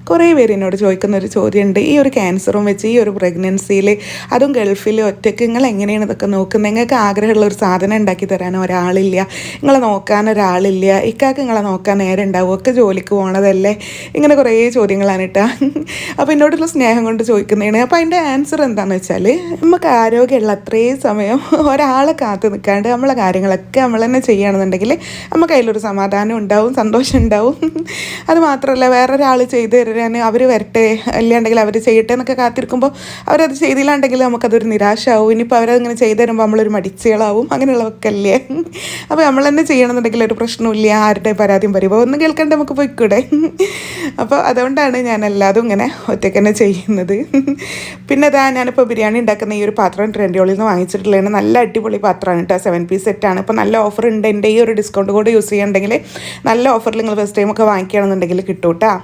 കുറേ പേര് എന്നോട് ചോദിക്കുന്നൊരു ചോദ്യമുണ്ട്, ഈ ഒരു ക്യാൻസറും വെച്ച് ഈ ഒരു പ്രഗ്നൻസിയിൽ, അതും ഗൾഫിൽ ഒറ്റയ്ക്ക് നിങ്ങൾ എങ്ങനെയാണ് ഇതൊക്കെ നോക്കുന്നത്? നിങ്ങൾക്ക് ആഗ്രഹമുള്ള ഒരു സാധനം ഉണ്ടാക്കി തരാൻ ഒരാളില്ല, നിങ്ങളെ നോക്കാൻ ഒരാളില്ല, ഇക്കാക്ക് നിങ്ങളെ നോക്കാൻ നേരം ഉണ്ടാവും, ഒക്കെ ജോലിക്ക് പോകണതല്ലേ? ഇങ്ങനെ കുറേ ചോദ്യങ്ങളാണ് കേട്ടോ. അപ്പോൾ എന്നോടുള്ള സ്നേഹം കൊണ്ട് ചോദിക്കുന്നതാണ്. അപ്പോൾ അതിൻ്റെ ആൻസർ എന്താണെന്ന് വെച്ചാൽ, നമുക്ക് ആരോഗ്യമുള്ള അത്രയും സമയം ഒരാളെ കാത്തു നിൽക്കാണ്ട് നമ്മളെ കാര്യങ്ങളൊക്കെ നമ്മൾ തന്നെ ചെയ്യുകയാണെന്നുണ്ടെങ്കിൽ നമുക്ക് അതിലൊരു സമാധാനം ഉണ്ടാവും, സന്തോഷം ഉണ്ടാവും. അത് മാത്രമല്ല, വേറൊരാൾ ചെയ്ത് തരാൻ അവർ വരട്ടെ, അല്ലാണ്ടെങ്കിൽ അവർ ചെയ്യട്ടെ എന്നൊക്കെ കാത്തിരിക്കുമ്പോൾ അവരത് ചെയ്തില്ലാണ്ടെങ്കിൽ നമുക്കതൊരു നിരാശയാവും. ഇനിയിപ്പോൾ അവരതിങ്ങനെ ചെയ്ത് തരുമ്പോൾ നമ്മളൊരു മടിച്ചുകളാവും, അങ്ങനെയുള്ളതൊക്കെ അല്ലേ. അപ്പോൾ നമ്മൾ തന്നെ ചെയ്യണമെന്നുണ്ടെങ്കിൽ ഒരു പ്രശ്നമില്ല, ആരുടെ പരാതിയും പരിഭവം ഒന്നും കേൾക്കേണ്ട, നമുക്ക് പോയിക്കൂടെ. അപ്പോൾ അതുകൊണ്ടാണ് ഞാൻ എല്ലാതും ഇങ്ങനെ ഒറ്റയ്ക്ക് തന്നെ ചെയ്യുന്നത്. പിന്നെ അതാ ഞാനിപ്പോൾ ബിരിയാണി ഉണ്ടാക്കുന്ന ഈ ഒരു പാത്രം ട്രെൻഡിയോളിൽ നിന്ന് വാങ്ങിച്ചിട്ടുള്ളതാണ്. നല്ല അടിപൊളി പാത്രമാണ് കേട്ടോ, 7 പീസ് സെറ്റാണ്. ഇപ്പോൾ നല്ല ഓഫർ ഉണ്ട്, എൻ്റെ ഈ ഒരു ഡിസ്കൗണ്ട് കോഡ് യൂസ് ചെയ്യുന്നുണ്ടെങ്കിൽ നല്ല ഓഫറിൽ നിങ്ങൾ ഫസ്റ്റ് ടൈമൊക്കെ വാങ്ങിക്കുകയാണെന്നുണ്ടെങ്കിൽ കിട്ടും കേട്ടോ.